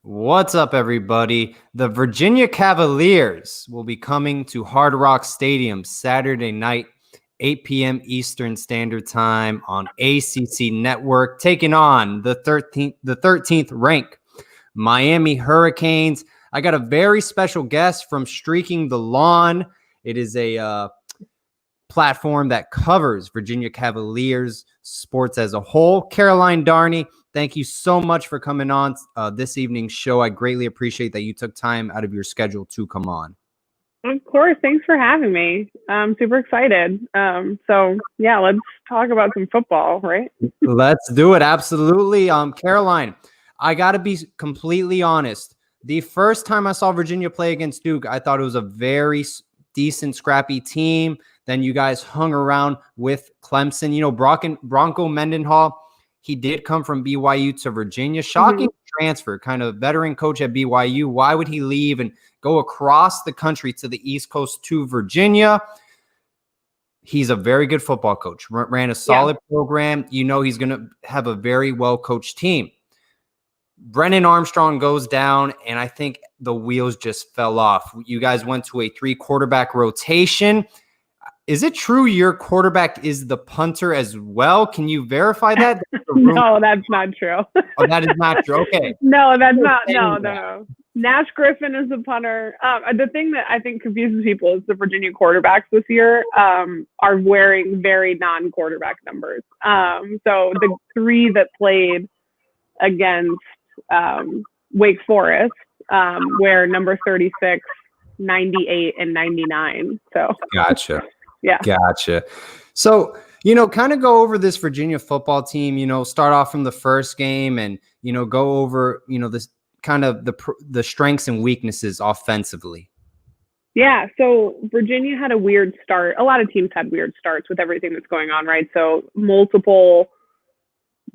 What's up, everybody? The Virginia Cavaliers will be coming to Hard Rock Stadium Saturday night, 8 p.m. Eastern Standard Time on ACC Network, taking on the 13th ranked Miami Hurricanes. I got a very special guest from Streaking the Lawn. It is a platform that covers Virginia Cavaliers sports as a whole. Carolina Darney, thank you so much for coming on this evening's show. I greatly appreciate that you took time out of your schedule to come on. Of course. Thanks for having me. I'm super excited. Let's talk about some football, right? Let's do it. Absolutely. Caroline, I got to be completely honest. The first time I saw Virginia play against Duke, I thought it was a very decent, scrappy team. Then you guys hung around with Clemson. You know, Bronco Mendenhall, he did come from BYU to Virginia. Shocking transfer, kind of veteran coach at BYU. Why would he leave and go across the country to the East Coast to Virginia? He's a very good football coach, ran a solid program. You know he's going to have a very well-coached team. Brennan Armstrong goes down, and I think the wheels just fell off. You guys went to a 3-quarterback rotation. Is it true your quarterback is the punter as well? Can you verify that? No, that's not true. Oh, that is not true. Okay. No, that's not. No. Nash Griffin is the punter. The thing that I think confuses people is the Virginia quarterbacks this year are wearing very non-quarterback numbers. So the 3 that played against Wake Forest wear number 36, 98, and 99. So gotcha. Yeah. Gotcha. So, kind of go over this Virginia football team, start off from the first game and, go over, this kind of the strengths and weaknesses offensively. Yeah. So Virginia had a weird start. A lot of teams had weird starts with everything that's going on, right? So multiple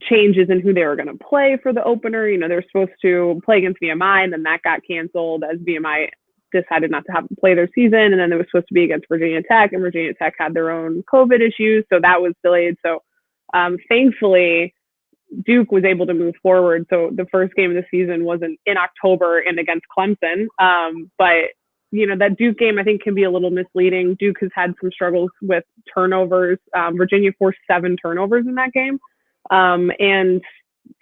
changes in who they were going to play for the opener. They were supposed to play against VMI, and then that got canceled as VMI decided not to have them play their season. And then it was supposed to be against Virginia Tech, and Virginia Tech had their own COVID issues. So that was delayed. So thankfully, Duke was able to move forward. So the first game of the season wasn't in October and against Clemson. But that Duke game, I think, can be a little misleading. Duke has had some struggles with turnovers. Virginia forced 7 turnovers in that game. And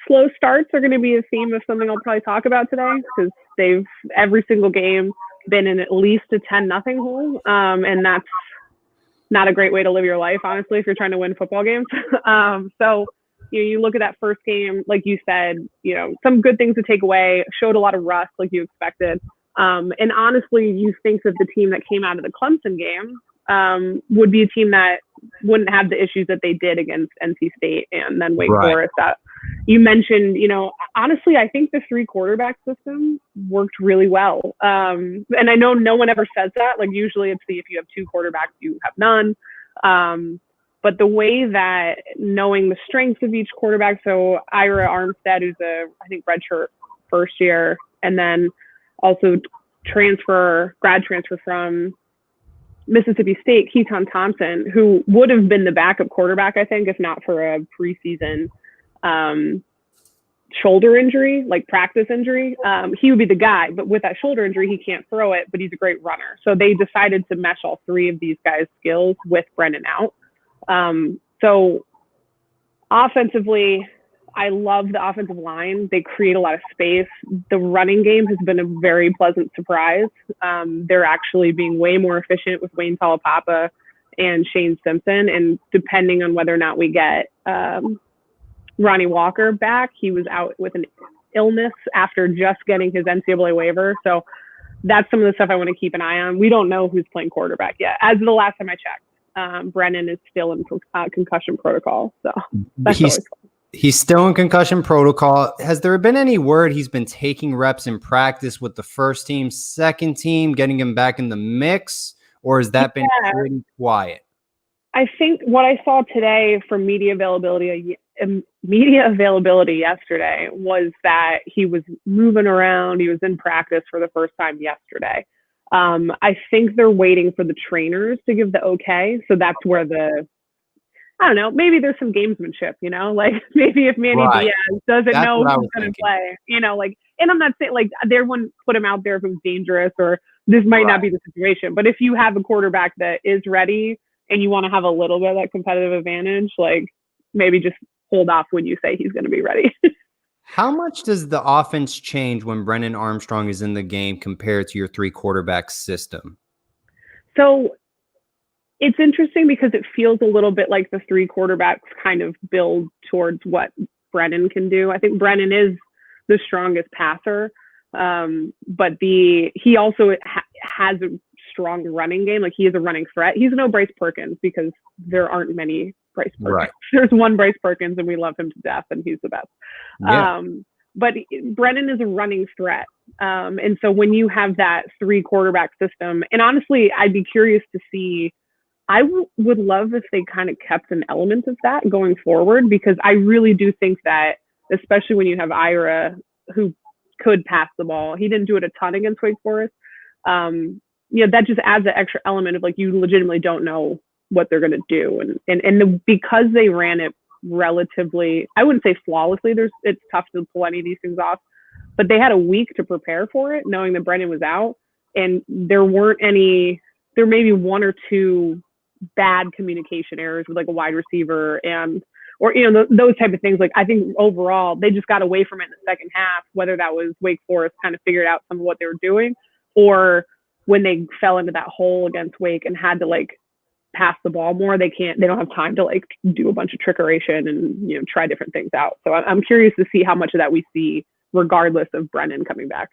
slow starts are going to be a theme of something I'll probably talk about today, because they've every single game been in at least a 10-0 hole. And that's not a great way to live your life, honestly, if you're trying to win football games. So you look at that first game, like you said, some good things to take away, showed a lot of rust like you expected. And honestly, you think that the team that came out of the Clemson game would be a team that wouldn't have the issues that they did against NC State and then Wake Forest. That you mentioned, honestly, I think the 3-quarterback system worked really well. And I know no one ever says that. Like usually it's if you have 2 quarterbacks, you have none. But the way that knowing the strengths of each quarterback, so Ira Armstead, who's I think redshirt first year, and then also grad transfer from Mississippi State, Keaton Thompson, who would have been the backup quarterback, I think, if not for a preseason shoulder injury, like practice injury. He would be the guy, but with that shoulder injury, he can't throw it, but he's a great runner. So they decided to mesh all 3 of these guys' skills with Brennan out. So offensively, I love the offensive line. They create a lot of space. The running game has been a very pleasant surprise. They're actually being way more efficient with Wayne Talapapa and Shane Simpson. And depending on whether or not we get Ronnie Walker back, he was out with an illness after just getting his NCAA waiver. So that's some of the stuff I want to keep an eye on. We don't know who's playing quarterback yet. As of the last time I checked, Brennan is still in concussion protocol. So that's He's still in concussion protocol. Has there been any word he's been taking reps in practice with the first team, second team, getting him back in the mix, or has that been pretty quiet? I think what I saw today from media availability yesterday was that he was moving around. He was in practice for the first time yesterday. I think they're waiting for the trainers to give the okay. So that's where I don't know, maybe there's some gamesmanship, you know, like maybe if Manny Right. Diaz doesn't That's know what I who's was going to thinking. play, you know, like, and I'm not saying like they wouldn't put him out there if it was dangerous or this might not Right. be the situation. But if you have a quarterback that is ready and you want to have a little bit of that competitive advantage, like maybe just hold off when you say he's going to be ready. How much does the offense change when Brennan Armstrong is in the game compared to your 3 quarterback system? So it's interesting because it feels a little bit like the 3 quarterbacks kind of build towards what Brennan can do. I think Brennan is the strongest passer, but he also has a strong running game. Like he is a running threat. He's no Bryce Perkins because there aren't many Bryce Perkins. Right. There's one Bryce Perkins, and we love him to death, and he's the best. Yeah. But Brennan is a running threat. And so when you have that 3 quarterback system, and honestly, I'd be curious to see. I would love if they kind of kept an element of that going forward, because I really do think that, especially when you have Ira, who could pass the ball, he didn't do it a ton against Wake Forest. That just adds an extra element of like you legitimately don't know what they're going to do, because they ran it relatively, I wouldn't say flawlessly. It's tough to pull any of these things off, but they had a week to prepare for it, knowing that Brennan was out, and there may be 1 or 2 bad communication errors with like a wide receiver or those type of things. Like I think overall they just got away from it in the second half, whether that was Wake Forest kind of figured out some of what they were doing, or when they fell into that hole against Wake and had to like pass the ball more, they don't have time to like do a bunch of trickeration and try different things out. So I'm curious to see how much of that we see regardless of Brennan coming back.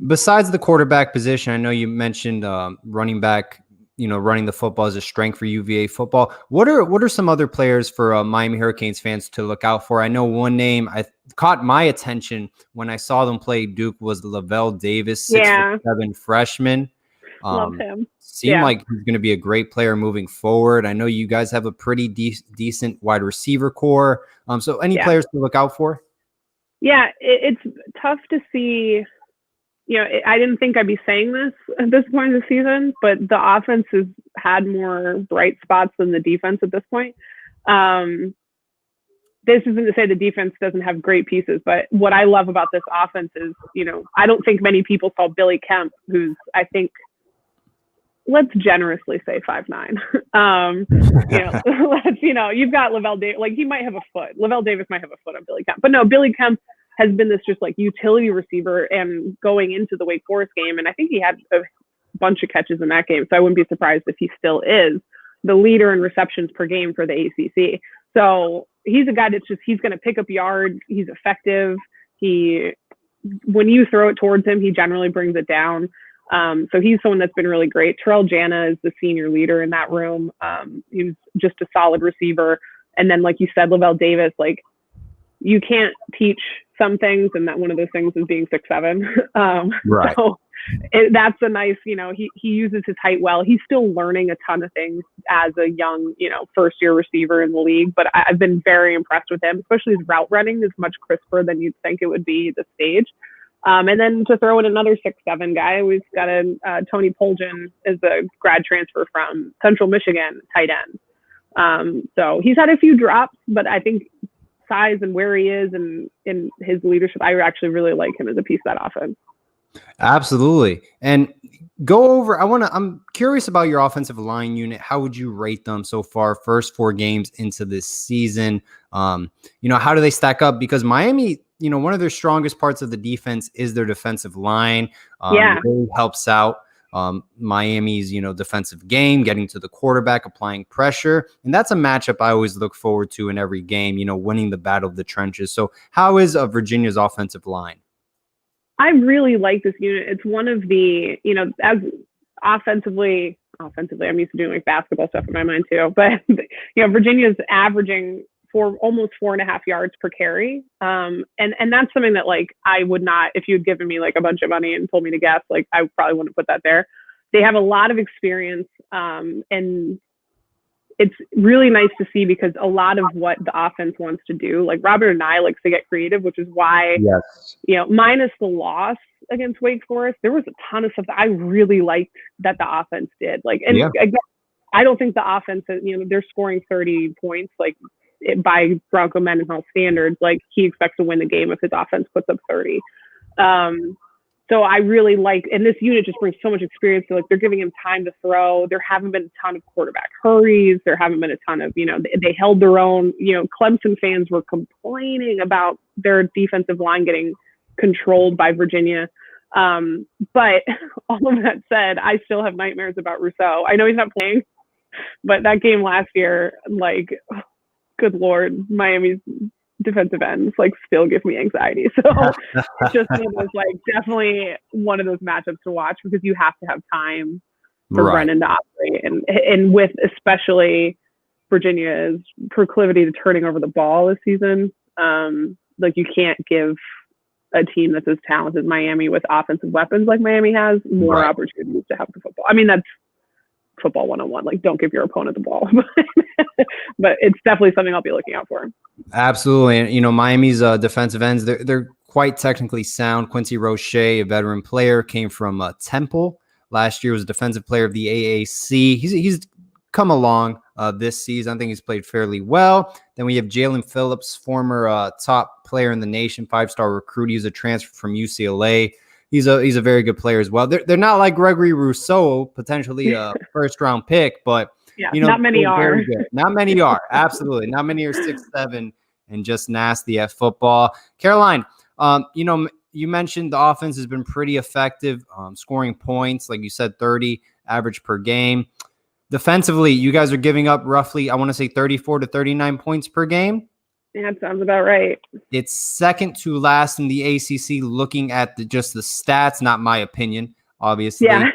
Besides the quarterback position, I know you mentioned running back, running the football is a strength for UVA football. What are some other players for Miami Hurricanes fans to look out for? I know one name I caught my attention when I saw them play Duke was Lavelle Davis, 6'7" freshman. Love him. Seemed like he's going to be a great player moving forward. I know you guys have a pretty decent wide receiver core. So any players to look out for? Yeah, it's tough to see. I didn't think I'd be saying this at this point of the season, but the offense has had more bright spots than the defense at this point. This isn't to say the defense doesn't have great pieces, but what I love about this offense is, I don't think many people saw Billy Kemp, who's, I think, let's generously say 5'9". You've got Lavelle Davis, like he might have a foot. Lavelle Davis might have a foot on Billy Kemp, but no, Billy Kemp has been this just like utility receiver and going into the Wake Forest game. And I think he had a bunch of catches in that game. So I wouldn't be surprised if he still is the leader in receptions per game for the ACC. So he's a guy he's going to pick up yards. He's effective. When you throw it towards him, he generally brings it down. So he's someone that's been really great. Terrell Jana is the senior leader in that room. He's just a solid receiver. And then, like you said, Lavelle Davis, like you can't teach some things, and that one of those things is being 6'7". Right. So that's a nice, he uses his height well. He's still learning a ton of things as a young, first year receiver in the league, but I've been very impressed with him, especially his route running is much crisper than you'd think it would be this stage. And then to throw in another 6'7" guy, we've got Tony Poljan is a grad transfer from Central Michigan, tight end. So he's had a few drops, but I think size and where he is and in his leadership, I actually really like him as a piece of that offense. Absolutely. And go over, I'm curious about your offensive line unit. How would you rate them so far, first 4 games into this season? How do they stack up? Because Miami, one of their strongest parts of the defense is their defensive line. It really helps out Miami's, defensive game, getting to the quarterback, applying pressure. And that's a matchup I always look forward to in every game, winning the battle of the trenches. So how is Virginia's offensive line? I really like this unit. It's one of the, as offensively, I'm used to doing like basketball stuff in my mind too, but Virginia's averaging almost 4.5 yards per carry. And that's something that like, I would not, if you'd given me like a bunch of money and told me to guess, like I probably wouldn't put that there. They have a lot of experience. And it's really nice to see because a lot of what the offense wants to do, like Robert and I likes to get creative, which is why, minus the loss against Wake Forest, there was a ton of stuff that I really liked that the offense did. Like, and again, I don't think the offense is, they're scoring 30 points, like by Bronco Mendenhall standards. Like he expects to win the game if his offense puts up 30. So I really like, and this unit just brings so much experience. So like they're giving him time to throw. There haven't been a ton of quarterback hurries. There haven't been a ton of, they held their own. Clemson fans were complaining about their defensive line getting controlled by Virginia. But all of that said, I still have nightmares about Rousseau. I know he's not playing, but that game last year, like, good Lord, Miami's defensive ends like still give me anxiety. So it's just one of those, like, definitely one of those matchups to watch because you have to have time for Brennan to operate, and with especially Virginia's proclivity to turning over the ball this season, like you can't give a team that's as talented as Miami with offensive weapons like Miami has more opportunities to have the football. I mean, that's football 101. Like, don't give your opponent the ball. But it's definitely something I'll be looking out for. Absolutely. And, Miami's defensive ends, they're quite technically sound. Quincy Roche, a veteran player, came from Temple. Last year was a defensive player of the AAC. He's come along this season. I think he's played fairly well. Then we have Jalen Phillips, former top player in the nation, 5-star recruit. He's a transfer from UCLA. He's a very good player as well. They're not like Gregory Rousseau, potentially a first-round pick, but not many are. Not many are. Absolutely, not many are 6'7" and just nasty at football. Caroline, you mentioned the offense has been pretty effective, scoring points, like you said, 30 average per game. Defensively, you guys are giving up roughly, I want to say 34 to 39 points per game. Yeah, that sounds about right. It's second to last in the ACC looking at just the stats, not my opinion, obviously. Yeah.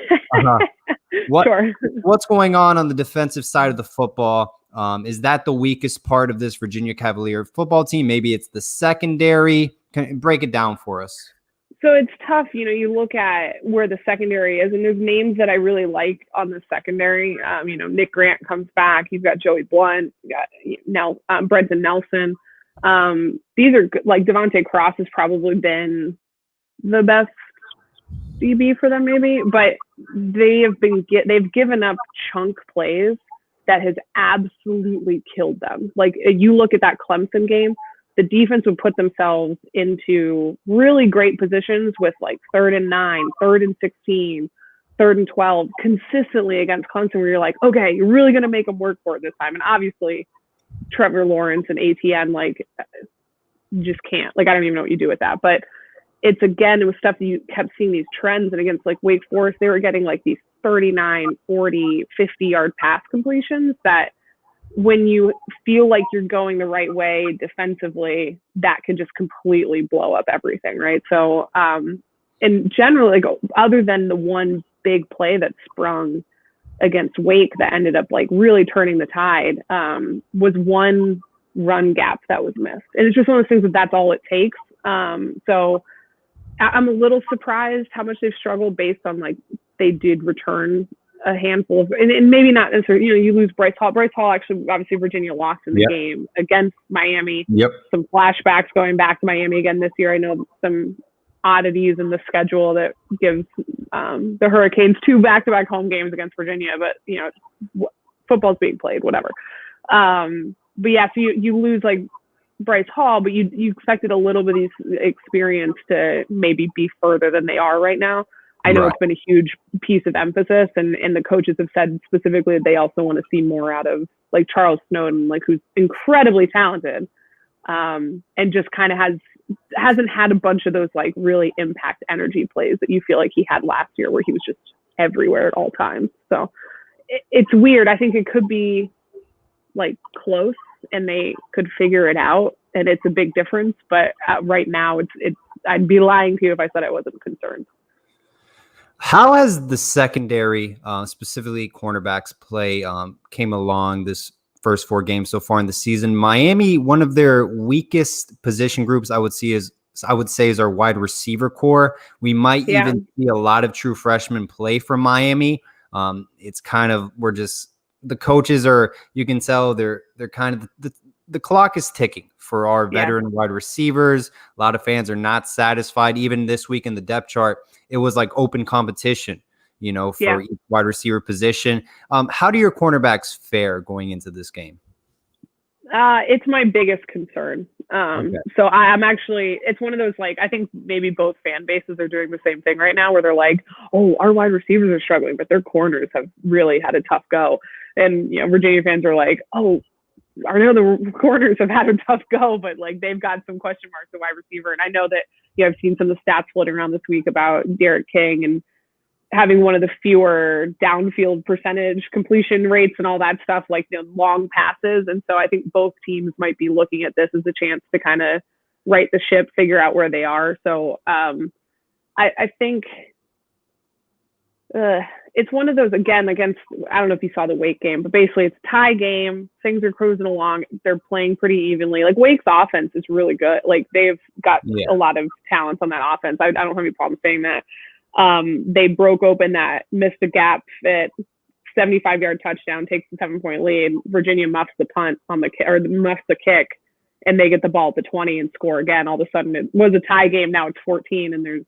What's going on the defensive side of the football? Is that the weakest part of this Virginia Cavalier football team? Maybe it's the secondary. Can you break it down for us? So it's tough. You look at where the secondary is, and there's names that I really like on the secondary. Nick Grant comes back. You've got Joey Blunt. You got Brenton Nelson. These are good. Like Devontae Cross has probably been the best DB for them, maybe, but they've given up chunk plays that has absolutely killed them. Like you look at that Clemson game, the defense would put themselves into really great positions with like 3rd and 9, 3rd and 16, 3rd and 12 consistently against Clemson, where you're like, okay, you're really going to make them work for it this time. And obviously Trevor Lawrence and ATN, like, just can't. Like, I don't even know what you do with that. But it was stuff that you kept seeing these trends. And against like Wake Forest, they were getting like these 39, 40, 50-yard pass completions that when you feel like you're going the right way defensively, that can just completely blow up everything, right? So, and generally, like, other than the one big play that sprung against Wake that ended up like really turning the tide, was one run gap that was missed. And it's just one of those things that's all it takes. So I'm a little surprised how much they've struggled based on, like, they did return a handful of, and maybe not necessarily, you lose Bryce Hall. Bryce Hall actually, obviously Virginia lost in the game against Miami. Some flashbacks going back to Miami again this year. I know some oddities in the schedule that gives the Hurricanes 2 back-to-back home games against Virginia, but football's being played, whatever. But yeah, so you lose like Bryce Hall, but you expected a little bit of experience to maybe be further than they are right now. I know It's been a huge piece of emphasis, and the coaches have said specifically that they also want to see more out of like Charles Snowden, like, who's incredibly talented, and just kind of hasn't had a bunch of those like really impact energy plays that you feel like he had last year, where he was just everywhere at all times. So it's weird. I think it could be like close, and they could figure it out, and it's a big difference. But right now, it's I'd be lying to you if I said I wasn't concerned. How has the secondary, specifically cornerbacks play, came along this first 4 games so far in the season? Miami, one of their weakest position groups I would say is our wide receiver core. We might even see a lot of true freshmen play for Miami. It's kind of, the coaches are, you can tell they're kind of, the clock is ticking for our veteran wide receivers. A lot of fans are not satisfied. Even this week in the depth chart, it was like open competition. for each wide receiver position. How do your cornerbacks fare going into this game? It's my biggest concern. So I'm actually, it's one of those, like, I think maybe both fan bases are doing the same thing right now where they're like, oh, our wide receivers are struggling, but their corners have really had a tough go. And, Virginia fans are like, oh, I know the corners have had a tough go, but like they've got some question marks at wide receiver. And I know that, I've seen some of the stats floating around this week about Derek King and having one of the fewer downfield percentage completion rates and all that stuff, like long passes. And so I think both teams might be looking at this as a chance to kind of right the ship, figure out where they are. So I think it's one of those, again, against, I don't know if you saw the Wake game, but basically it's a tie game. Things are cruising along. They're playing pretty evenly. Like Wake's offense is really good. Like they've got a lot of talent on that offense. I don't have any problem saying that. They broke open that, missed a gap at 75-yard touchdown, takes the 7-point lead. Virginia muffs the punt on muffs the kick, and they get the ball at the 20 and score again. All of a sudden, it was a tie game. Now it's 14, and there's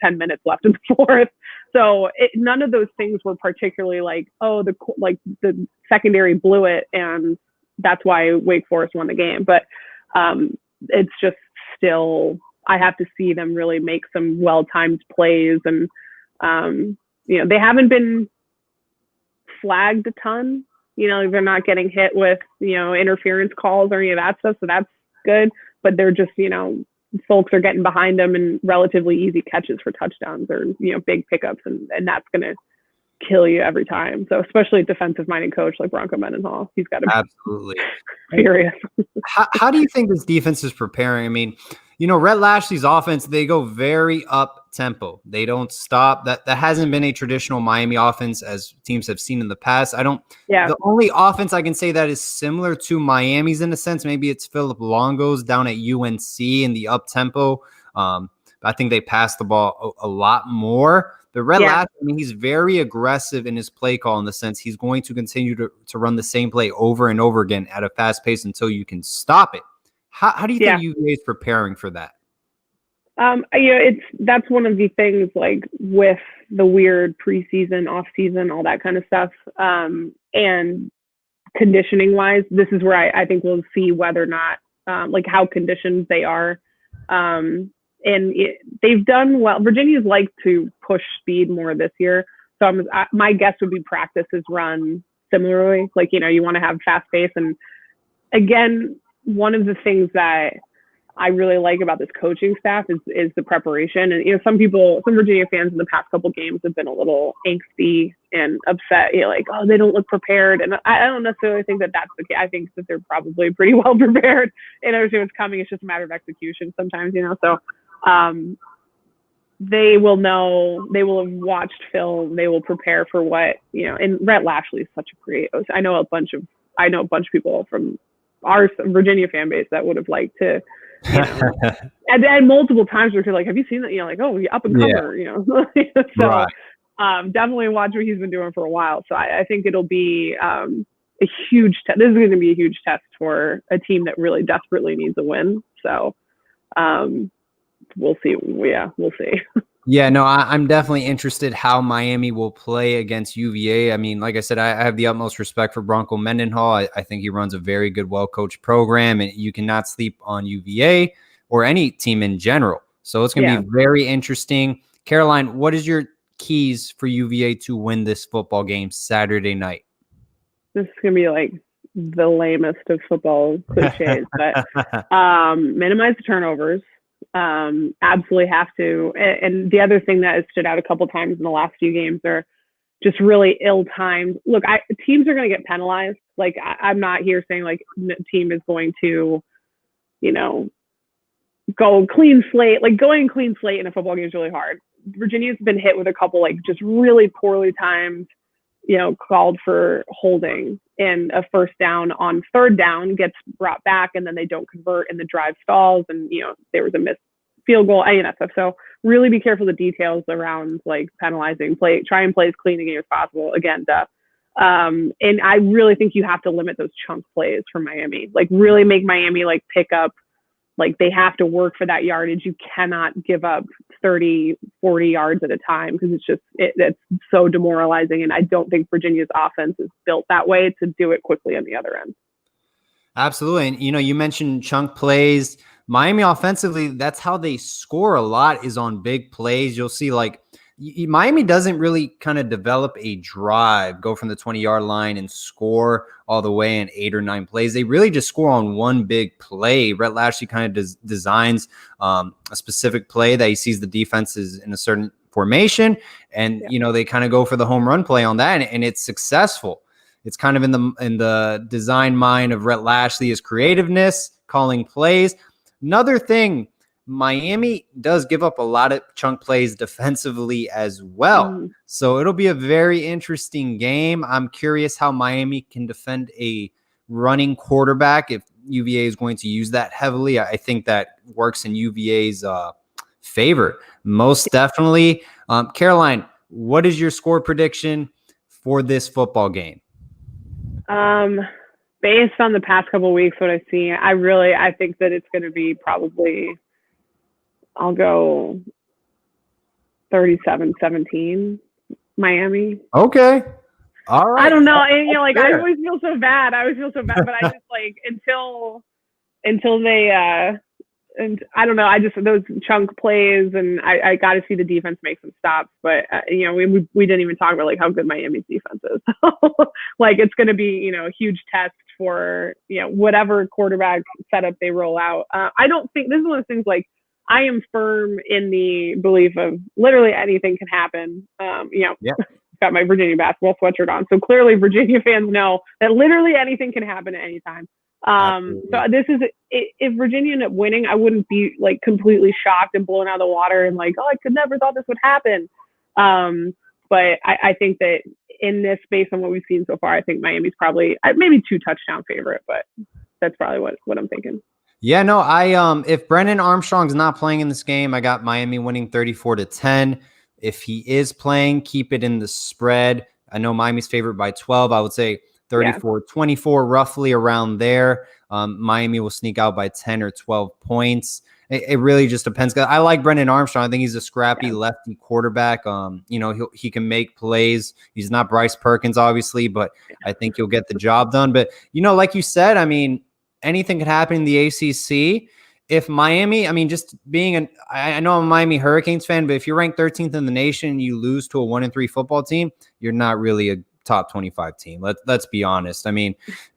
10 minutes left in the fourth. So none of those things were particularly like, oh, the secondary blew it, and that's why Wake Forest won the game. But it's just still, I have to see them really make some well-timed plays. And, they haven't been flagged a ton. They're not getting hit with, interference calls or any of that stuff. So that's good. But they're just, folks are getting behind them and relatively easy catches for touchdowns or, big pickups. And that's going to kill you every time. So especially a defensive-minded coach like Bronco Mendenhall, he's got to be absolutely furious. How do you think this defense is preparing? I mean, Rhett Lashley's offense, they go very up tempo. They don't stop. That hasn't been a traditional Miami offense as teams have seen in the past. The only offense I can say that is similar to Miami's in a sense, maybe it's Philip Longo's down at UNC in the up tempo. I think they pass the ball a lot more. But Rhett Lashley, he's very aggressive in his play call in the sense he's going to continue to run the same play over and over again at a fast pace until you can stop it. How do you think UVA is preparing for that? That's one of the things, like with the weird preseason, off season, all that kind of stuff. And conditioning wise, this is where I think we'll see whether or not, like how conditioned they are. They've done well. Virginia's like to push speed more this year. So my guess would be practices run similarly. Like, you want to have fast pace. And again, one of the things that I really like about this coaching staff is the preparation. And, some Virginia fans in the past couple games have been a little angsty and upset, like, oh, they don't look prepared. And I don't necessarily think that that's the case. I think that they're probably pretty well prepared and understand what's coming. It's just a matter of execution sometimes, So they will know, they will have watched film, they will prepare for what, and Rhett Lashley is such a great, I know a bunch of people from our Virginia fan base that would have liked to, and multiple times where you're like, have you seen that? Like, oh, up and comer, So right. Definitely watch what he's been doing for a while. So I think it'll be a huge test. This is going to be a huge test for a team that really desperately needs a win. So we'll see. Yeah, we'll see. Yeah, no, I'm definitely interested how Miami will play against UVA. I mean, like I said, I have the utmost respect for Bronco Mendenhall. I think he runs a very good, well-coached program, and you cannot sleep on UVA or any team in general. So it's going to be very interesting. Caroline, what is your keys for UVA to win this football game Saturday night? This is going to be like the lamest of football cliches, but minimize the turnovers. Absolutely have to. And the other thing that has stood out a couple times in the last few games are just really ill-timed. Look, teams are going to get penalized. Like, I'm not here saying like the team is going to, go clean slate. Like, going clean slate in a football game is really hard. Virginia's been hit with a couple like just really poorly timed, called for holding, and a first down on third down gets brought back, and then they don't convert and the drive stalls, and there was a missed field goal, any of that stuff. So really be careful the details around like penalizing, try and play as clean a game as possible. Again, and I really think you have to limit those chunk plays for Miami. Like, really make Miami like pick up Like, they have to work for that yardage. You cannot give up 30, 40 yards at a time, because it's so demoralizing. And I don't think Virginia's offense is built that way to do it quickly on the other end. Absolutely. And, you mentioned chunk plays. Miami offensively, that's how they score a lot, is on big plays. You'll see, like, Miami doesn't really kind of develop a drive, go from the 20-yard line and score all the way in 8 or 9 plays. They really just score on one big play. Rhett Lashlee kind of designs a specific play that he sees the defense is in a certain formation, and they kind of go for the home run play on that, and it's successful. It's kind of in the design mind of Rhett Lashlee, his creativeness, calling plays. Another thing, Miami does give up a lot of chunk plays defensively as well. So it'll be a very interesting game. I'm curious how Miami can defend a running quarterback if UVA is going to use that heavily. I think that works in UVA's favor, most definitely. Caroline, what is your score prediction for this football game? Based on the past couple of weeks, what I've seen, I think that it's going to be probably, I'll go 37-17 Miami. Okay. All right. I don't know. And, I always feel so bad. But I just until they, and I don't know. Those chunk plays, and I got to see the defense make some stops. But, we didn't even talk about how good Miami's defense is. It's going to be, a huge test for, whatever quarterback setup they roll out. I don't think this is one of the things, I am firm in the belief of literally anything can happen. Got my Virginia basketball sweatshirt on. So clearly Virginia fans know that literally anything can happen at any time. So this is, if Virginia ended up winning, I wouldn't be completely shocked and blown out of the water and I could never thought this would happen. But I think that in this, based on what we've seen so far, I think Miami's probably maybe 2 touchdown favorite, but that's probably what I'm thinking. Yeah, no, if Brennan Armstrong's not playing in this game, I got Miami winning 34-10. If he is playing, keep it in the spread. I know Miami's favored by 12. I would say 34-24, roughly around there. Miami will sneak out by 10 or 12 points. It really just depends. I like Brennan Armstrong. I think he's a scrappy lefty quarterback. He can make plays. He's not Bryce Perkins, obviously, but I think he'll get the job done. But, like you said, anything could happen in the ACC. If Miami, just being I know I'm a Miami Hurricanes fan, but if you're ranked 13th in the nation and you lose to a 1-3 football team, you're not really a top 25 team. Let's be honest.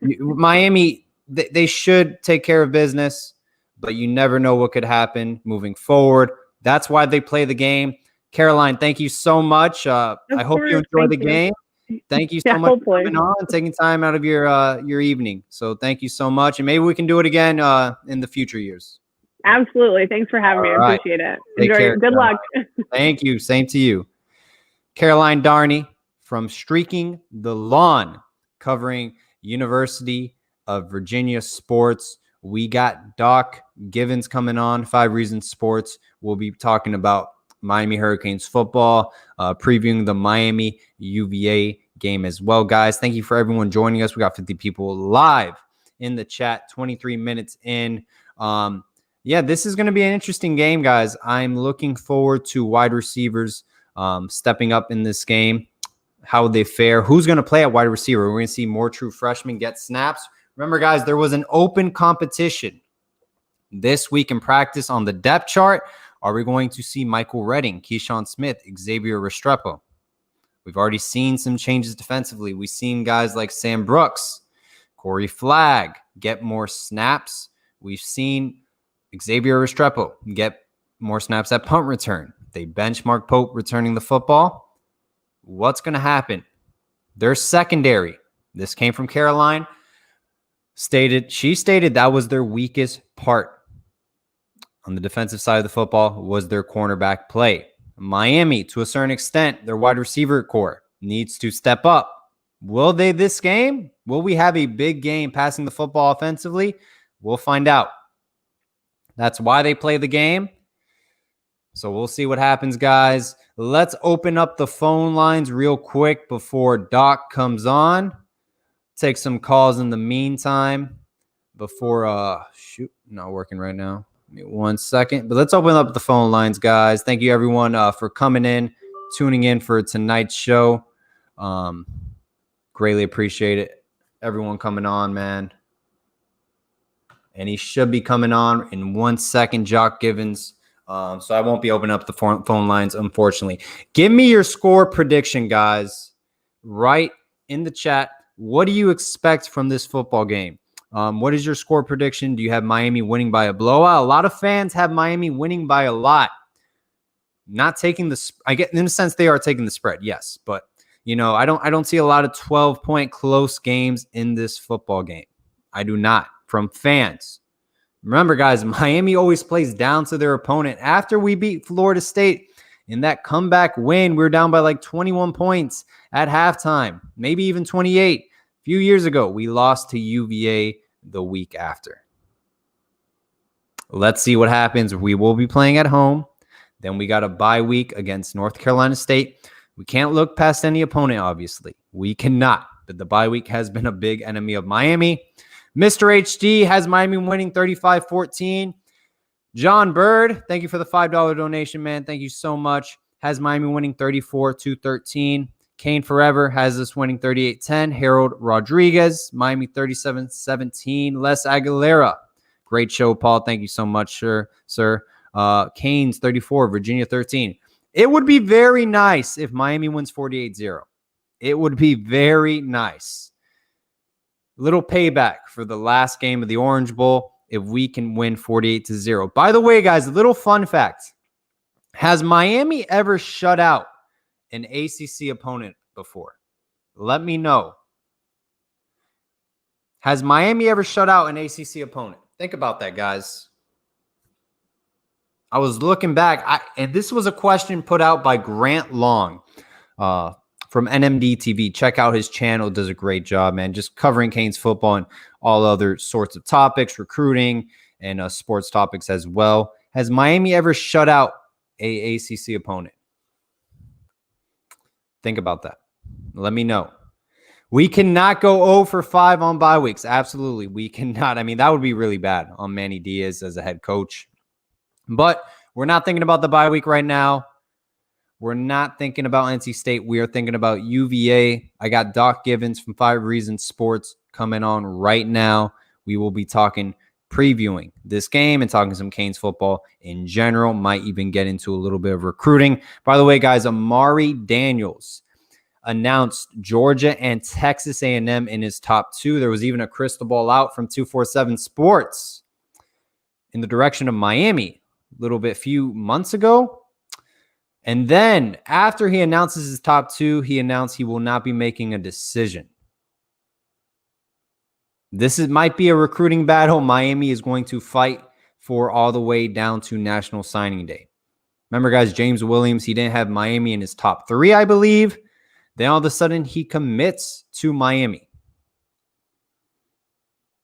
Miami, they should take care of business, but you never know what could happen moving forward. That's why they play the game. Caroline, thank you so much. I hope you enjoy the game. Thank you so much for coming on and taking time out of your evening. So thank you so much. And maybe we can do it again in the future years. Absolutely. Thanks for having me. I appreciate it. Enjoy it. Good luck. Thank you. Same to you. Carolina Darney from Streaking the Lawn, covering University of Virginia sports. We got Doc Givens coming on, 5 Reasons Sports. We'll be talking about Miami Hurricanes football, previewing the Miami UVA game as well, guys. Thank you for everyone joining us. We got 50 people live in the chat, 23 minutes in. This is going to be an interesting game, guys. I'm looking forward to wide receivers stepping up in this game, how they fare, who's going to play at wide receiver. We're going to see more true freshmen get snaps. Remember, guys, there was an open competition this week in practice on the depth chart. Are we going to see Michael Redding, Keyshawn Smith, Xavier Restrepo? We've already seen some changes defensively. We've seen guys like Sam Brooks, Corey Flagg get more snaps. We've seen Xavier Restrepo get more snaps at punt return. They benchmark Pope returning the football. What's going to happen? Their secondary, this came from Caroline, she stated that was their weakest part on the defensive side of the football was their cornerback play. Miami, to a certain extent, their wide receiver core needs to step up. Will they this game? Will we have a big game passing the football offensively? We'll find out. That's why they play the game. So we'll see what happens, guys. Let's open up the phone lines real quick before Doc comes on. Take some calls in the meantime. before shoot, not working right now. Give me 1 second. But let's open up the phone lines, guys. Thank you everyone for coming in, tuning in for tonight's show. Greatly appreciate it. Everyone coming on, man. And he should be coming on in 1 second, Jock Givens. So I won't be opening up the phone lines, unfortunately. Give me your score prediction, guys. Right in the chat. What do you expect from this football game? What is your score prediction? Do you have Miami winning by a blowout? A lot of fans have Miami winning by a lot. Not taking the – I get in a sense they are taking the spread, yes. But, I don't see a lot of 12-point close games in this football game. I do not. From fans. Remember, guys, Miami always plays down to their opponent. After we beat Florida State in that comeback win, we were down by like 21 points at halftime, maybe even 28. A few years ago, we lost to UVA the week after. Let's see what happens. We will be playing at home. Then we got a bye week against North Carolina State. We can't look past any opponent, obviously. We cannot. But the bye week has been a big enemy of Miami. Mr. HD has Miami winning 35-14. John Bird, thank you for the $5 donation, man. Thank you so much. Has Miami winning 34-13. Kane Forever has us winning 38-10. Harold Rodriguez, Miami 37-17. Les Aguilera, great show, Paul. Thank you so much, sir. Canes 34, Virginia 13. It would be very nice if Miami wins 48-0. It would be very nice. Little payback for the last game of the Orange Bowl if we can win 48-0. By the way, guys, a little fun fact. Has Miami ever shut out an ACC opponent before? Let me know. Has Miami ever shut out an ACC opponent? Think about that, guys. I was looking back, and this was a question put out by Grant Long. From NMD TV. Check out his channel. Does a great job, man. Just covering Canes football and all other sorts of topics, recruiting, and sports topics as well. Has Miami ever shut out a ACC opponent? Think about that. Let me know. We cannot go 0 for 5 on bye weeks. Absolutely. We cannot. I mean, that would be really bad on Manny Diaz as a head coach. But we're not thinking about the bye week right now. We're not thinking about NC State. We are thinking about UVA. I got Doc Givens from 5 Reasons Sports coming on right now. We will be previewing this game and talking some Canes football in general. Might even get into a little bit of recruiting. By the way, guys, Amari Daniels announced Georgia and Texas A&M in his top 2. There was even a crystal ball out from 247 Sports in the direction of Miami a few months ago. And then after he announces his top 2, he announced he will not be making a decision. This might be a recruiting battle Miami is going to fight for all the way down to National Signing Day. Remember, guys, James Williams, he didn't have Miami in his top 3, I believe. Then all of a sudden he commits to Miami.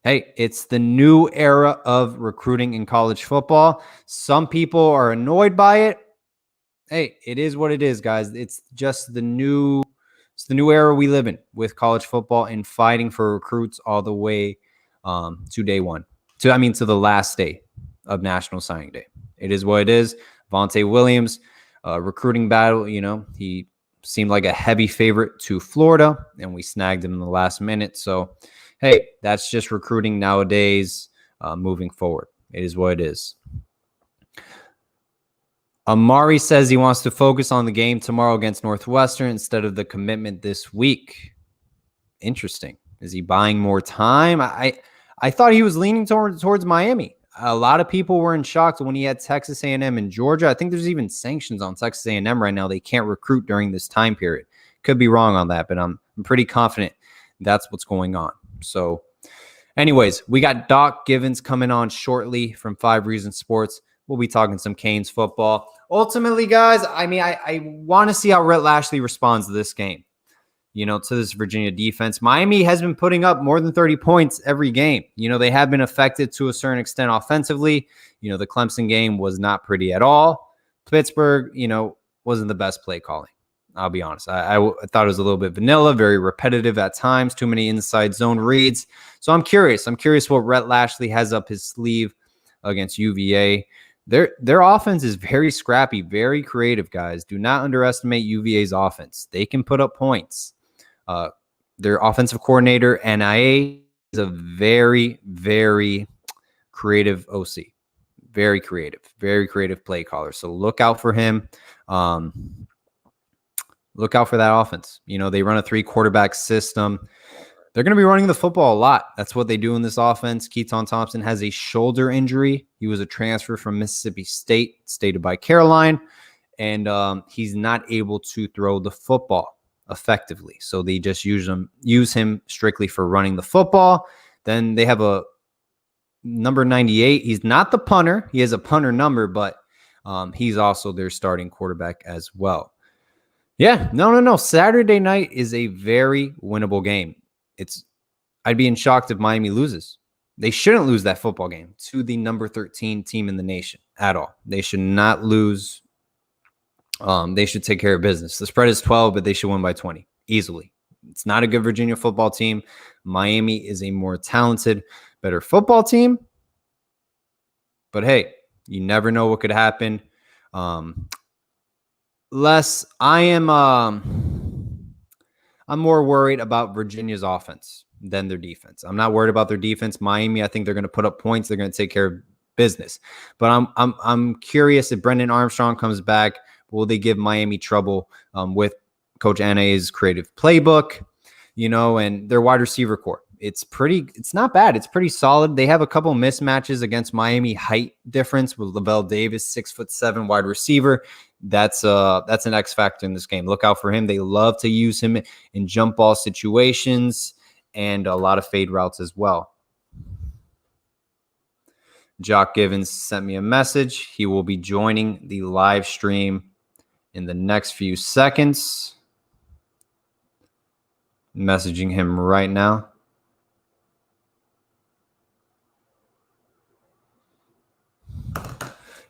Hey, it's the new era of recruiting in college football. Some people are annoyed by it. Hey, it is what it is, guys. It's just the new era we live in with college football and fighting for recruits all the way to day one. To the last day of National Signing Day. It is what it is. Vontae Williams, recruiting battle, he seemed like a heavy favorite to Florida, and we snagged him in the last minute. So, hey, that's just recruiting nowadays moving forward. It is what it is. Amari says he wants to focus on the game tomorrow against Northwestern instead of the commitment this week. Interesting. Is he buying more time? I thought he was leaning towards Miami. A lot of people were in shock when he had Texas A&M and Georgia. I think there's even sanctions on Texas A&M right now. They can't recruit during this time period. Could be wrong on that, but I'm pretty confident that's what's going on. So anyways, we got Doc Givens coming on shortly from 5 Reasons Sports. We'll be talking some Canes football. Ultimately, guys, I want to see how Rhett Lashley responds to this game, to this Virginia defense. Miami has been putting up more than 30 points every game. They have been affected to a certain extent offensively. The Clemson game was not pretty at all. Pittsburgh, wasn't the best play calling. I'll be honest. I thought it was a little bit vanilla, very repetitive at times, too many inside zone reads. So I'm curious. I'm curious what Rhett Lashley has up his sleeve against UVA. Their offense is very scrappy, very creative, guys. Do not underestimate UVA's offense. They can put up points. Their offensive coordinator, NIA, is a very, very creative OC. Very creative play caller. So look out for him. Look out for that offense. They run a 3-quarterback system. They're going to be running the football a lot. That's what they do in this offense. Keaton Thompson has a shoulder injury. He was a transfer from Mississippi State, stated by Carolina, and he's not able to throw the football effectively. So they just use him strictly for running the football. Then they have a number 98. He's not the punter. He has a punter number, but he's also their starting quarterback as well. Yeah, no. Saturday night is a very winnable game. I'd be in shock if Miami loses. They shouldn't lose that football game to the number 13 team in the nation at all. They should not lose. They should take care of business. The spread is 12, but they should win by 20 easily. It's not a good Virginia football team. Miami is a more talented, better football team. But hey, you never know what could happen. I'm more worried about Virginia's offense than their defense. I'm not worried about their defense. Miami, I think they're going to put up points. They're going to take care of business. But I'm curious if Brendan Armstrong comes back, will they give Miami trouble with Coach Ana's creative playbook, and their wide receiver core? It's not bad. It's pretty solid. They have a couple mismatches against Miami height difference with Lavelle Davis, 6'7" wide receiver. That's an X factor in this game. Look out for him. They love to use him in jump ball situations and a lot of fade routes as well. Jock Givens sent me a message. He will be joining the live stream in the next few seconds. Messaging him right now.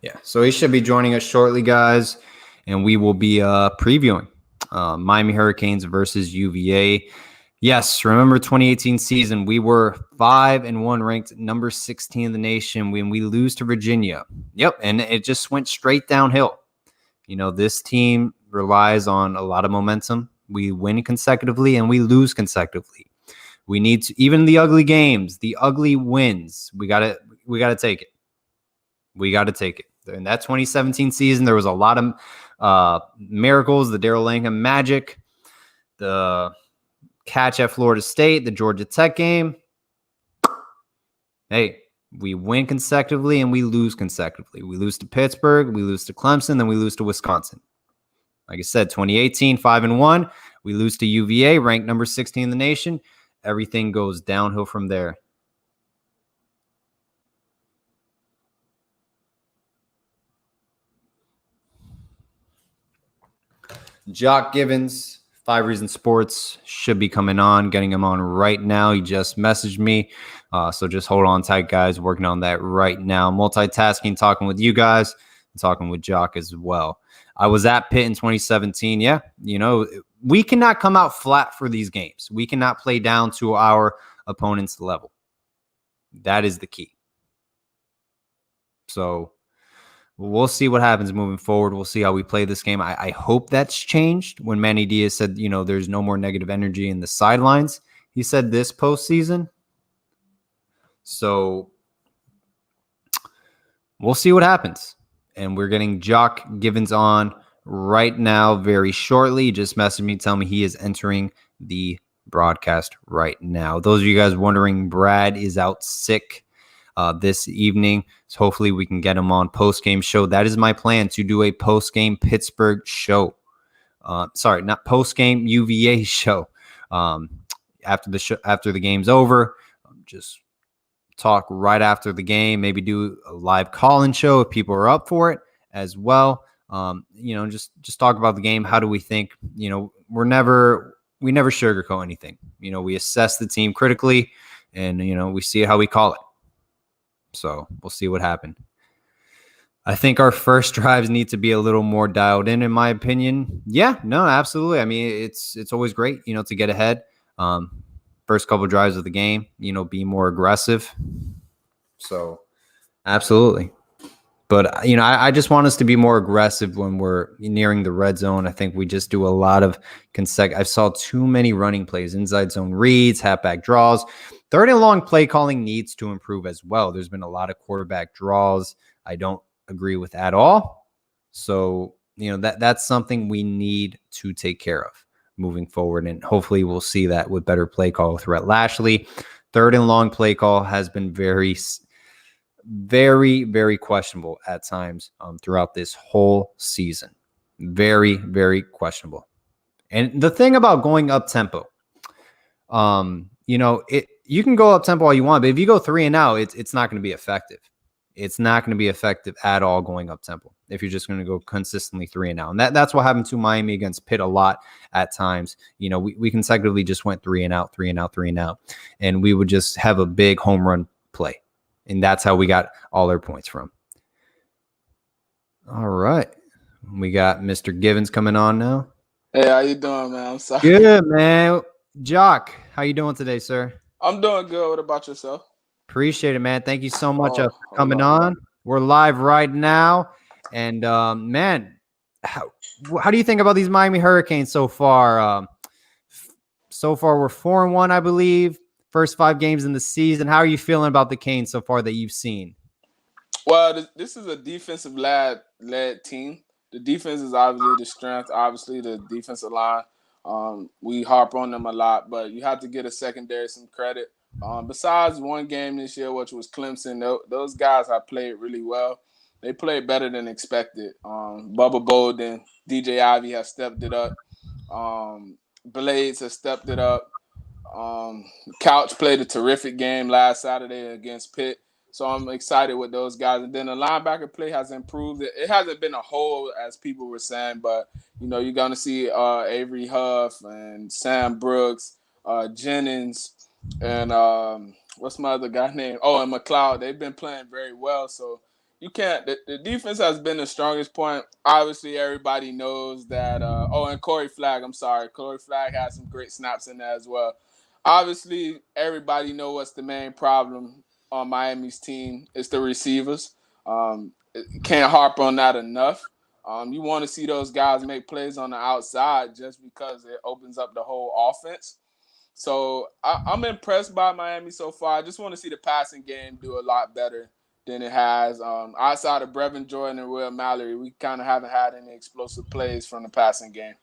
Yeah, so he should be joining us shortly, guys, and we will be previewing Miami Hurricanes versus UVA. Yes, remember 2018 season, we were 5-1, ranked number 16 in the nation when we lose to Virginia. Yep, and it just went straight downhill. This team relies on a lot of momentum. We win consecutively and we lose consecutively. We need to, even the ugly games, the ugly wins, we gotta take it. We got to take it. In that 2017 season, there was a lot of miracles, the Darrell Langham magic, the catch at Florida State, the Georgia Tech game. Hey, we win consecutively and we lose consecutively. We lose to Pittsburgh, we lose to Clemson, then we lose to Wisconsin. Like I said, 2018, 5-1. We lose to UVA, ranked number 16 in the nation. Everything goes downhill from there. Jock Givens, 5 Reasons Sports, should be coming on, getting him on right now. He just messaged me. So just hold on tight, guys. Working on that right now. Multitasking, talking with you guys, and talking with Jock as well. I was at Pitt in 2017. Yeah, we cannot come out flat for these games. We cannot play down to our opponent's level. That is the key. So we'll see what happens moving forward. We'll see how we play this game. I hope that's changed. When Manny Diaz said, there's no more negative energy in the sidelines, he said this postseason. So we'll see what happens. And we're getting Jock Givens on right now very shortly. He just messaged me, tell me he is entering the broadcast right now. Those of you guys wondering, Brad is out sick this evening. So hopefully we can get him on post-game show. That is my plan, to do a post-game Pittsburgh show. Sorry, not post-game UVA show. After the game's over, just talk right after the game. Maybe do a live call-in show if people are up for it as well. Just talk about the game. How do we think? We never sugarcoat anything. We assess the team critically, and we see how we call it. So we'll see what happened. I think our first drives need to be a little more dialed in my opinion. Yeah, no, absolutely. I mean, it's always great, to get ahead. First couple drives of the game, be more aggressive. So, absolutely. But, I just want us to be more aggressive when we're nearing the red zone. I think we just do a lot of I saw too many running plays, inside zone reads, halfback draws. Third and long play calling needs to improve as well. There's been a lot of quarterback draws. I don't agree with at all. So, that's something we need to take care of moving forward. And hopefully we'll see that with better play call with Rhett Lashley. Third and long play call has been very, very questionable at times throughout this whole season. Very, very questionable. And the thing about going up tempo, you can go up tempo all you want, but if you go 3 and out, it's not going to be effective. It's not going to be effective at all going up tempo if you're just going to go consistently 3 and out. And that's what happened to Miami against Pitt a lot at times. We consecutively just went 3 and out, 3 and out, 3 and out, and we would just have a big home run play. And that's how we got all our points from. All right. We got Mr. Givens coming on now. Hey, how you doing, man? I'm sorry. Good, man. Jock, how you doing today, sir? I'm doing good. What about yourself? Appreciate it, man. Thank you so much for coming on. We're live right now. And, man, how do you think about these Miami Hurricanes so far? So far, we're 4-1, I believe. First 5 games in the season. How are you feeling about the Canes so far that you've seen? Well, this is a defensive-led team. The defense is obviously the strength, obviously the defensive line. We harp on them a lot, but you have to give a secondary some credit. Besides one game this year, which was Clemson, those guys have played really well. They played better than expected. Bubba Bolden, DJ Ivy have stepped it up. Blades has stepped it up. Couch played a terrific game last Saturday against Pitt. So I'm excited with those guys. And then the linebacker play has improved. It hasn't been a hole, as people were saying, but, you're going to see Avery Huff and Sam Brooks, Jennings, and what's my other guy name? Oh, and McLeod. They've been playing very well. So you can't – the defense has been the strongest point. Obviously, everybody knows that and Corey Flagg. I'm sorry. Corey Flagg had some great snaps in there as well. Obviously, everybody knows what's the main problem on Miami's team. It's the receivers. Can't harp on that enough. You want to see those guys make plays on the outside just because it opens up the whole offense. So I'm impressed by Miami so far. I just want to see the passing game do a lot better than it has. Outside of Brevin Jordan and Will Mallory, we kind of haven't had any explosive plays from the passing game.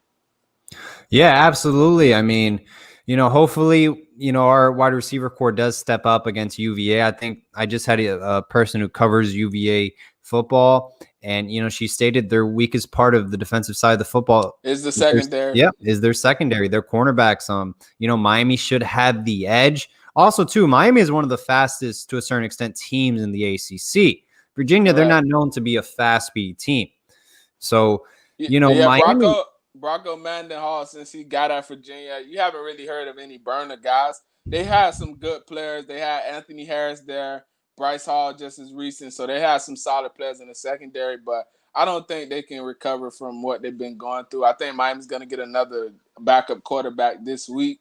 Yeah, absolutely. I mean, hopefully, our wide receiver core does step up against UVA. I think I just had a person who covers UVA football, and, she stated their weakest part of the defensive side of the football is the secondary. Is their secondary, their cornerbacks. Miami should have the edge. Also, too, Miami is one of the fastest, to a certain extent, teams in the ACC. Virginia, They're not known to be a fast speed team. So, Miami. Bronco Mendenhall, since he got at Virginia, you haven't really heard of any burner guys. They had some good players. They had Anthony Harris there, Bryce Hall just as recent. So they had some solid players in the secondary, but I don't think they can recover from what they've been going through. I think Miami's going to get another backup quarterback this week,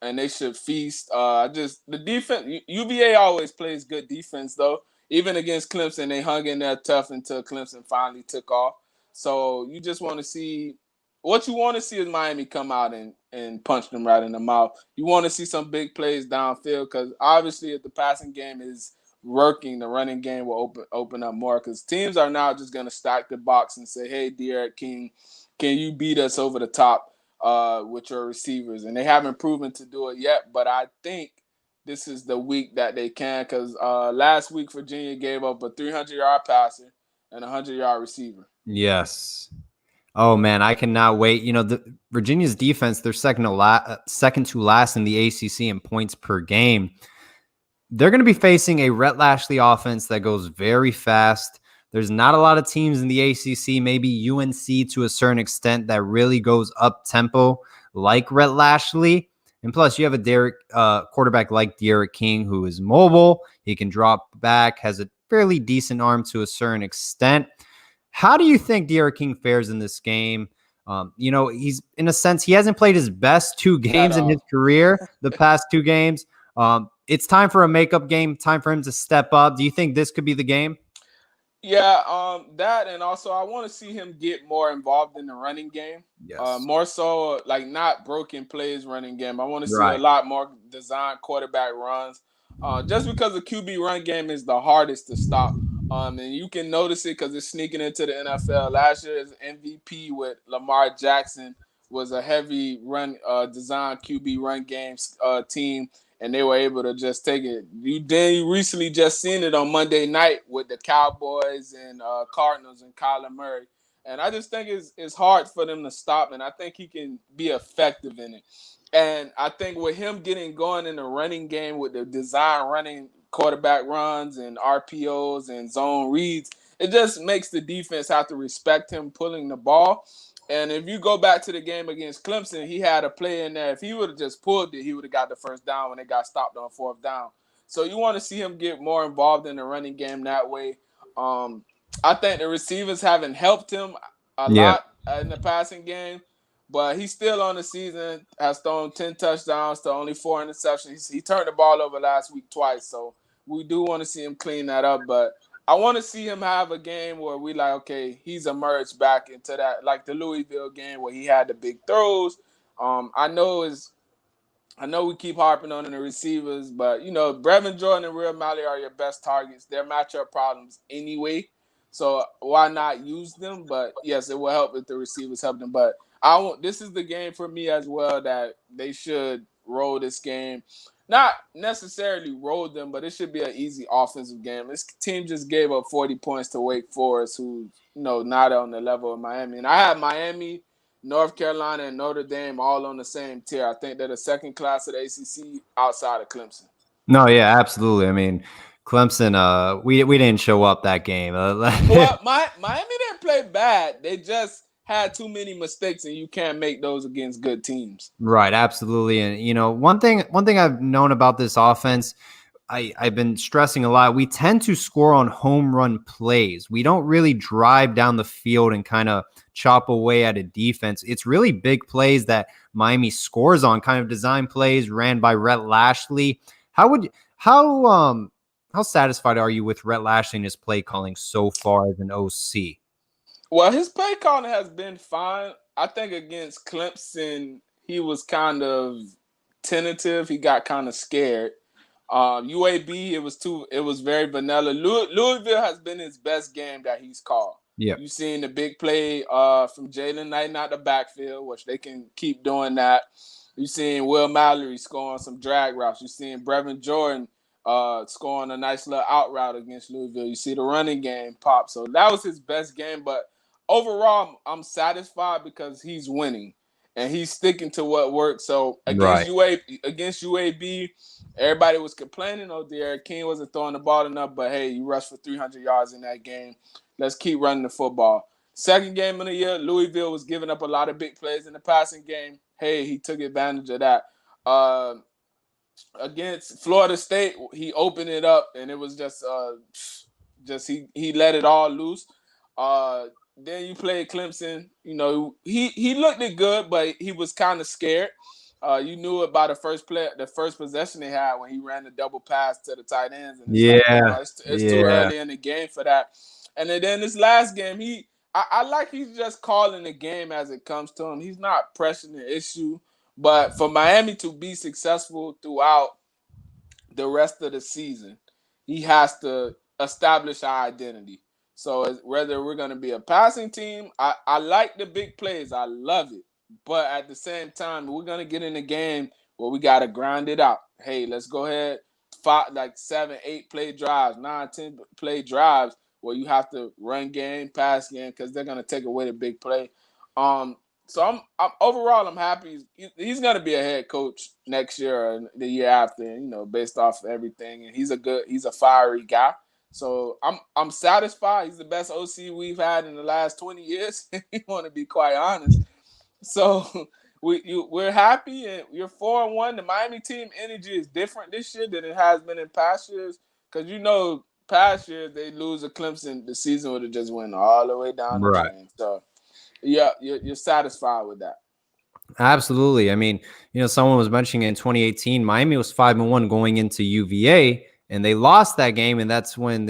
and they should feast. The defense, UVA always plays good defense, though. Even against Clemson, they hung in there tough until Clemson finally took off. So you just want to see – what you want to see is Miami come out and punch them right in the mouth. You want to see some big plays downfield because obviously if the passing game is working, the running game will open up more because teams are now just going to stack the box and say, hey, Derek King, can you beat us over the top with your receivers? And they haven't proven to do it yet, but I think this is the week that they can because last week Virginia gave up a 300-yard passer and a 100-yard receiver. Yes. Oh, man, I cannot wait. The Virginia's defense, they're second to last in the ACC in points per game. They're going to be facing a Rhett Lashley offense that goes very fast. There's not a lot of teams in the ACC, maybe UNC to a certain extent, that really goes up tempo like Rhett Lashley. And plus, you have a quarterback like Derek King who is mobile. He can drop back, has a fairly decent arm to a certain extent. How do you think De'Ara King fares in this game? He's in a sense, he hasn't played his best 2 at games in his all. career, the past 2 games. It's time for a makeup game, time for him to step up. Do you think this could be the game? Yeah, that, and also I want to see him get more involved in the running game. Yes. More so like not broken plays running game. I want to see a Right. lot more designed quarterback runs. Just because the QB run game is the hardest to stop. And you can notice it because it's sneaking into the NFL. Last year's MVP with Lamar Jackson was a heavy run design QB run games team, and they were able to just take it. You recently just seen it on Monday night with the Cowboys and Cardinals and Kyler Murray. And I just think it's hard for them to stop, and I think he can be effective in it. And I think with him getting going in the running game with the design running quarterback runs and RPOs and zone reads, it just makes the defense have to respect him pulling the ball. And if you go back to the game against Clemson, he had a play in there. If he would have just pulled it, he would have got the first down when they got stopped on 4th down. So you want to see him get more involved in the running game that way. I think the receivers haven't helped him a Yeah. lot in the passing game, but he's still on the season, has thrown 10 touchdowns to only 4 interceptions. He turned the ball over last week twice, so we do want to see him clean that up. But I want to see him have a game where we like, okay, he's emerged back into that, like the Louisville game where he had the big throws. I know we keep harping on the receivers, but Brevin Jordan and Real Malley are your best targets. They're matchup problems anyway, so why not use them? But yes, it will help if the receivers help them. But this is the game for me as well that they should roll this game. Not necessarily roll them, but it should be an easy offensive game. This team just gave up 40 points to Wake Forest, who not on the level of Miami. And I have Miami, North Carolina, and Notre Dame all on the same tier. I think they're the second class of the ACC outside of Clemson. No, yeah, absolutely. I mean, Clemson, we didn't show up that game. Well, Miami didn't play bad. They just had too many mistakes, and you can't make those against good teams. Right, absolutely. And one thing I've known about this offense, I've been stressing a lot. We tend to score on home run plays. We don't really drive down the field and kind of chop away at a defense. It's really big plays that Miami scores on, kind of design plays ran by Rhett Lashley. How satisfied are you with Rhett Lashley and his play calling so far as an OC? Well, his play calling has been fine. I think against Clemson, he was kind of tentative. He got kind of scared. UAB, it was very vanilla. Louisville has been his best game that he's called. Yeah. You've seen the big play from Jalen Knight out the backfield, which they can keep doing that. You've seen Will Mallory scoring some drag routes. You've seen Brevin Jordan scoring a nice little out route against Louisville. You see the running game pop. So that was his best game. But overall, I'm satisfied because he's winning and he's sticking to what works. So against UAB, everybody was complaining, De'Ara King wasn't throwing the ball enough, but hey, you rushed for 300 yards in that game. Let's keep running the football. Second game of the year, Louisville was giving up a lot of big plays in the passing game. Hey, he took advantage of that. Against Florida State, he opened it up, and it was just he let it all loose. Then you played Clemson. He looked it good, but he was kind of scared. You knew about the first possession they had when he ran the double pass to the tight ends. And it's too early in the game for that. And then this last game, I like he's just calling the game as it comes to him. He's not pressing the issue. But for Miami to be successful throughout the rest of the season, he has to establish our identity. So whether we're going to be a passing team, I like the big plays. I love it. But at the same time, we're going to get in a game where we got to grind it out. Hey, let's go ahead, 7, 8 play drives, 9, 10 play drives where you have to run game, pass game, because they're going to take away the big play. So I'm overall, I'm happy. He's going to be a head coach next year or the year after, based off of everything. And he's a fiery guy. So I'm satisfied. He's the best OC we've had in the last 20 years. You want to be quite honest. So we're happy, and you're 4-1. The Miami team energy is different this year than it has been in past years, because past years they lose to Clemson, the season would have just went all the way down the Right. drain. So, yeah, you're satisfied with that. Absolutely. I mean, someone was mentioning in 2018, Miami was 5-1 going into UVA, and they lost that game, and that's when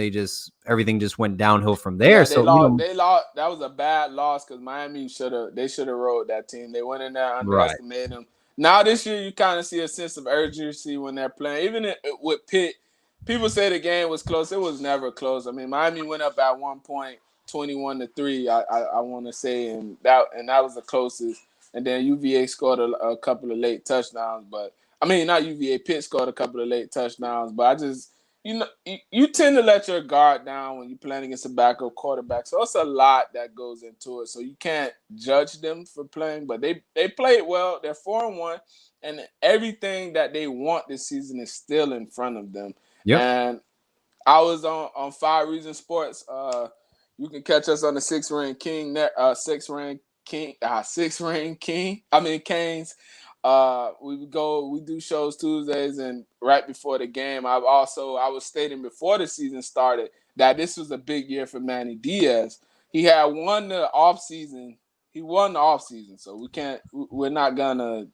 everything just went downhill from there. Yeah, they So, lost. They lost. That was a bad loss because Miami should have rode that team. They went in there, right. underestimated them. Now this year, you kind of see a sense of urgency when they're playing. Even with Pitt, people say the game was close. It was never close. I mean, Miami went up at one point, 21-3. I want to say, and that was the closest. And then UVA scored a couple of late touchdowns, but I mean, not UVA. Pitt scored a couple of late touchdowns, but I just. You tend to let your guard down when you're playing against a backup quarterback. So it's a lot that goes into it. So you can't judge them for playing, but they played well. They're 4-1, and everything that they want this season is still in front of them. Yep. And I was on 5 Reasons Sports. You can catch us on the Six Ring King. Canes. We do shows Tuesdays, and right before the game, I was stating before the season started that this was a big year for Manny Diaz. He had won the offseason. He won the offseason, so we're not gonna,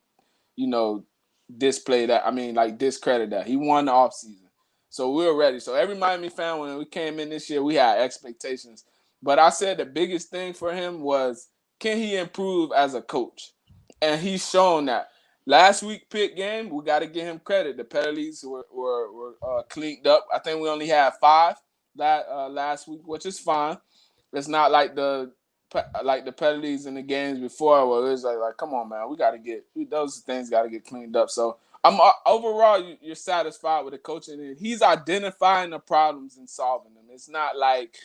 display that. I mean, like discredit that. He won the offseason. So we were ready. So every Miami fan, when we came in this year, we had expectations. But I said the biggest thing for him was, can he improve as a coach? And he's shown that. Last week Pitt game, we got to give him credit. The penalties were cleaned up. I think we only had 5 last week, which is fine. It's not like the penalties in the games before where it was like come on, man, we got to get those things got to get cleaned up. So I'm overall you're satisfied with the coaching, and he's identifying the problems and solving them. It's not like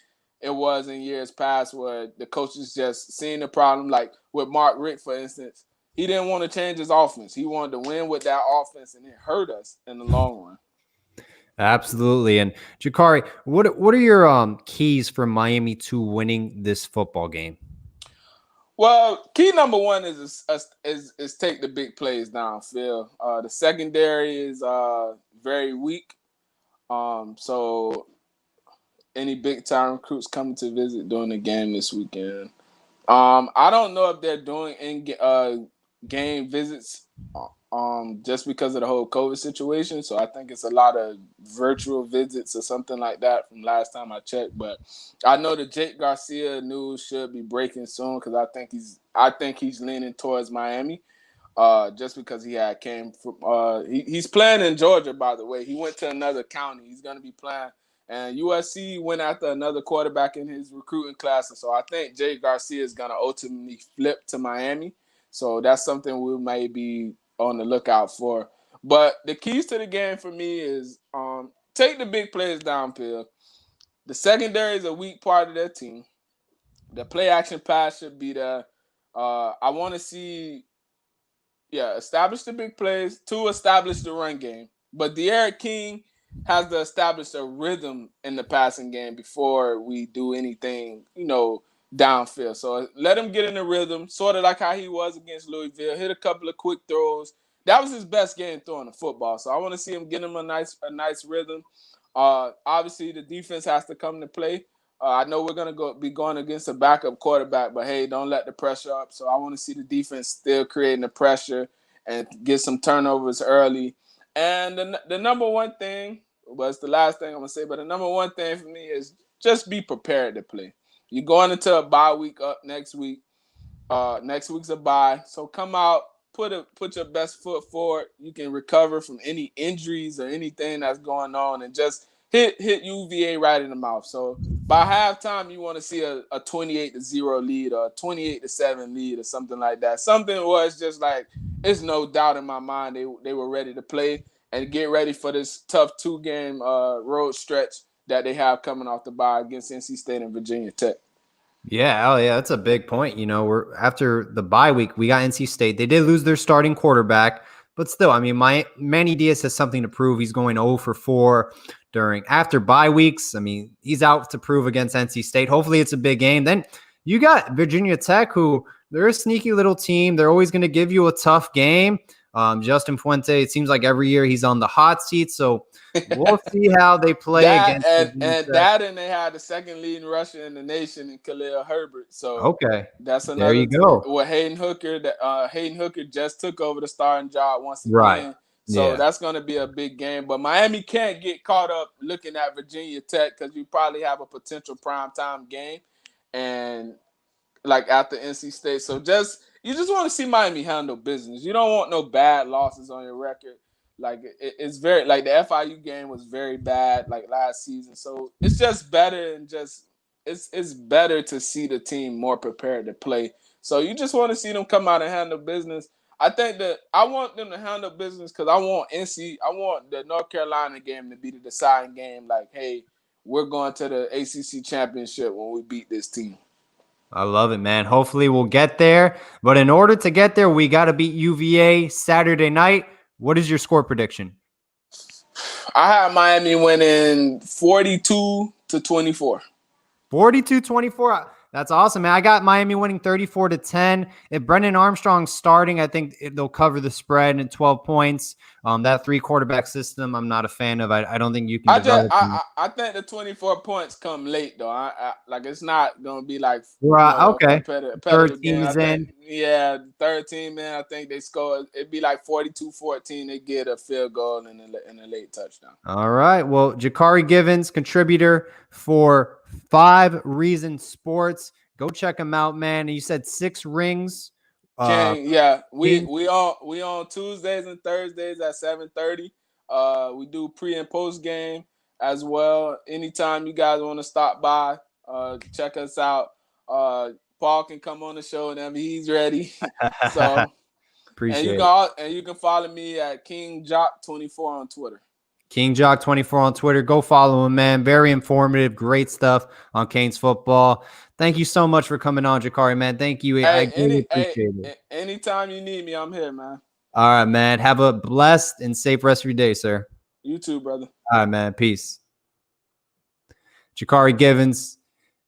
it was in years past where the coaches just seeing the problem, like with Mark Richt, for instance. He didn't want to change his offense. He wanted to win with that offense, and it hurt us in the long run. Absolutely. And Jaccare, what are your keys for Miami to winning this football game? Well, key number one is take the big plays downfield. The secondary is very weak. So any big time recruits coming to visit during the game this weekend. I don't know if they're doing game visits just because of the whole COVID situation. So I think it's a lot of virtual visits or something like that from last time I checked. But I know the Jake Garcia news should be breaking soon because I think he's leaning towards Miami. Just because he came from he's playing in Georgia, by the way. He went to another county. He's gonna be playing. And USC went after another quarterback in his recruiting class. And so I think Jay Garcia is going to ultimately flip to Miami. So that's something we may be on the lookout for. But the keys to the game for me is take the big plays downfield. The secondary is a weak part of their team. The play action pass should be there. I want to see, establish the big plays, to establish the run game. But De'Aaron King has to establish a rhythm in the passing game before we do anything, downfield. So let him get in the rhythm, sort of like how he was against Louisville. Hit a couple of quick throws. That was his best game throwing the football. So I want to see him get him a nice rhythm. Obviously, the defense has to come to play. I know we're going to be going against a backup quarterback, but, hey, don't let the pressure up. So I want to see the defense still creating the pressure and get some turnovers early. And the number one thing was the last thing I'm going to say, but the number one thing for me is just be prepared to play. You're going into a bye week up next week. Next week's a bye. So come out, put your best foot forward. You can recover from any injuries or anything that's going on and just hit UVA right in the mouth. So by halftime, you want to see a 28-0 lead or a 28-7 lead or something like that. Something was just like, it's no doubt in my mind they were ready to play and get ready for this tough 2-game road stretch that they have coming off the bye against NC State and Virginia Tech. Yeah, that's a big point. We're after the bye week, we got NC State. They did lose their starting quarterback, but still, I mean, Manny Diaz has something to prove. He's going 0-4 after bye weeks. I mean, he's out to prove against NC State. Hopefully, it's a big game. Then you got Virginia Tech, who they're a sneaky little team. They're always going to give you a tough game. Justin Fuente, it seems like every year he's on the hot seat. So we'll see how they play against and they had the second leading rusher in the nation in Khalil Herbert. So okay, that's another. There you go. With Hayden Hooker, Hayden Hooker just took over the starting job once again. Right. So that's going to be a big game. But Miami can't get caught up looking at Virginia Tech because you probably have a potential primetime game, and like after NC State. So you just want to see Miami handle business. You don't want no bad losses on your record. Like it's very like the FIU game was very bad like last season. So it's just better and it's better to see the team more prepared to play. So you just want to see them come out and handle business. I think that I want them to handle business because I want the North Carolina game to be the deciding game. Like, hey, we're going to the ACC championship when we beat this team. I love it, man. Hopefully we'll get there. But in order to get there, we got to beat UVA Saturday night. What is your score prediction? I have Miami winning 42-24. 42-24. That's awesome, man. I got Miami winning 34-10. If Brendan Armstrong's starting, I think they'll cover the spread in 12 points. That 3-quarterback system, I'm not a fan of. I don't think you can. I think the 24 points come late though. I like it's not gonna be like okay. Third team is in. Yeah, the third team in. I think they score. It'd be like 42-14. They get a field goal and a late touchdown. All right. Well, Jaccare Givens, contributor for 5 Reason Sports. Go check him out, man. You said 6 rings. We on Tuesdays and Thursdays at 7:30. We do pre and post game as well. Anytime you guys want to stop by, check us out. Paul can come on the show and he's ready. So appreciate it. And you can follow me at King Jock 24 on Twitter. King Jock 24 on Twitter. Go follow him, man. Very informative, great stuff on Canes football. Thank you so much for coming on, Jaccare, man. Thank you. I really appreciate it. Anytime you need me, I'm here, man. All right, man. Have a blessed and safe rest of your day, sir. You too, brother. All right, man. Peace. Jaccare Givens.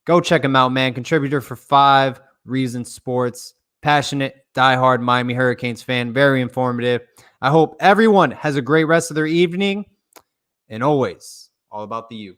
Go check him out, man. Contributor for 5 Reason Sports. Passionate, diehard Miami Hurricanes fan. Very informative. I hope everyone has a great rest of their evening. And always, all about the U.